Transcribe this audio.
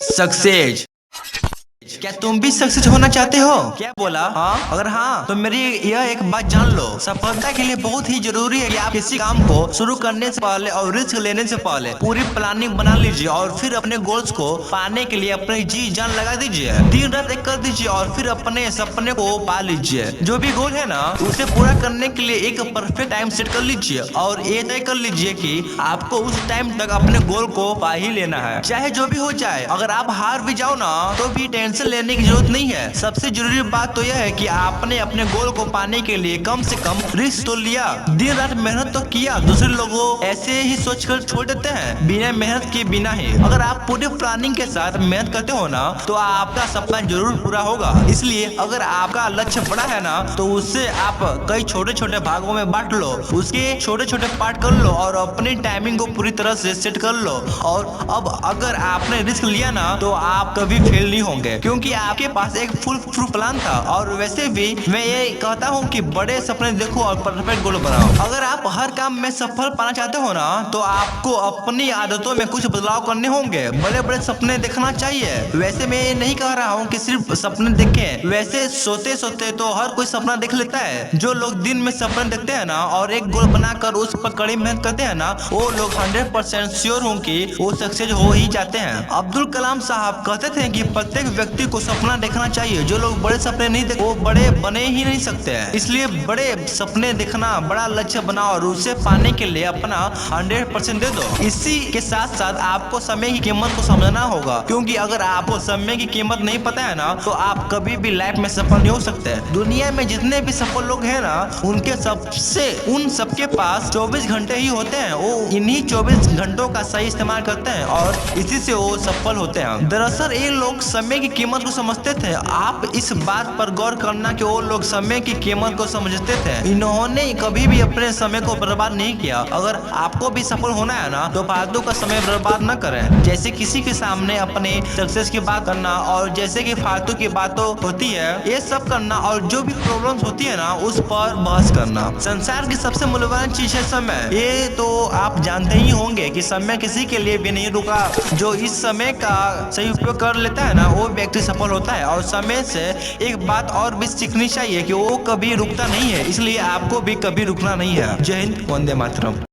Success. क्या तुम भी सक्सेस होना चाहते हो? क्या बोला? हाँ, अगर हाँ तो मेरी यह एक बात जान लो, सफलता के लिए बहुत ही जरूरी है कि आप किसी काम को शुरू करने से पहले और रिस्क लेने से पहले पूरी प्लानिंग बना लीजिए और फिर अपने गोल्स को पाने के लिए अपनी जी जान लगा दीजिए, दिन रात एक कर दीजिए और फिर अपने सपने को पा लीजिए। जो भी गोल है ना, उसे पूरा करने के लिए एक परफेक्ट टाइम सेट कर लीजिए और ये तय कर लीजिए कि आपको उस टाइम तक अपने गोल को पा ही लेना है, चाहे जो भी हो जाए। अगर आप हार भी जाओ ना तो भी टेंशन लेने की जरूरत नहीं है। सबसे जरूरी बात तो यह है कि आपने अपने गोल को पाने के लिए कम से कम रिस्क तो लिया, दिन रात मेहनत तो किया। दूसरे लोगों ऐसे ही सोचकर छोड़ देते हैं बिना मेहनत के बिना ही। अगर आप पूरी प्लानिंग के साथ मेहनत करते हो ना तो आपका सपना जरूर पूरा होगा। इसलिए अगर आपका लक्ष्य बड़ा है ना तो उससे आप कई छोटे छोटे भागों में बांट लो, उसके छोटे छोटे पार्ट कर लो और अपनी टाइमिंग को पूरी तरह से सेट कर लो। और अब अगर आपने रिस्क लिया ना तो आप कभी फेल नहीं होंगे, क्योंकि आपके पास एक फुल प्रूफ प्लान था। और वैसे भी मैं ये कहता हूँ कि बड़े सपने देखो और परफेक्ट गोल बनाओ। अगर आप हर काम में सफल पाना चाहते हो ना तो आपको अपनी आदतों में कुछ बदलाव करने होंगे। बड़े बड़े सपने देखना चाहिए। वैसे मैं ये नहीं कह रहा हूँ कि सिर्फ सपने देखें, वैसे सोते सोते तो हर कोई सपना देख लेता है। जो लोग दिन में सपने देखते हैं ना और एक गोल बनाकर उस पर कड़ी मेहनत करते हैं ना, वो लोग 100% श्योर हूँ कि वो सक्सेस हो ही जाते हैं। अब्दुल कलाम साहब कहते थे कि प्रत्येक व्यक्ति को सपना देखना चाहिए। जो लोग बड़े सपने नहीं देखते वो बड़े बने ही नहीं सकते हैं। इसलिए बड़े सपने देखना, बड़ा लक्ष्य बनाओ और उसे पाने के लिए अपना 100% दे दो। इसी के साथ साथ आपको समय की कीमत को समझना होगा, क्योंकि अगर आपको समय की कीमत नहीं पता है ना तो आप कभी भी लाइफ में सफल नहीं हो सकते। दुनिया में जितने भी सफल लोग हैं ना उन सबके पास 24 घंटे ही होते हैं। वो इन्हीं 24 घंटों का सही इस्तेमाल करते हैं और इसी से वो सफल होते हैं। दरअसल ये लोग समय की कीमत को समझते थे। आप इस बात पर गौर करना कि वो लोग समय की कीमत को समझते थे। इन्होंने कभी भी अपने समय को बर्बाद नहीं किया। अगर आपको भी सफल होना है ना तो फालतू का समय बर्बाद न करें, जैसे किसी के सामने अपने सक्सेस की बात करना और जैसे कि फालतू की बातों होती है ये सब करना, और जो भी प्रॉब्लम्स होती है ना उस पर बहस करना। संसार की सबसे मूल्यवान चीज है समय। ये तो आप जानते ही होंगे कि समय किसी के लिए भी नहीं रुका। जो इस समय का सही उपयोग कर लेता है ना वो व्यक्ति सफल होता है। और समय से एक बात और भी सीखनी चाहिए कि वो कभी रुकता नहीं है, इसलिए आपको भी कभी रुकना नहीं है। जय हिंद, वंदे मातरम।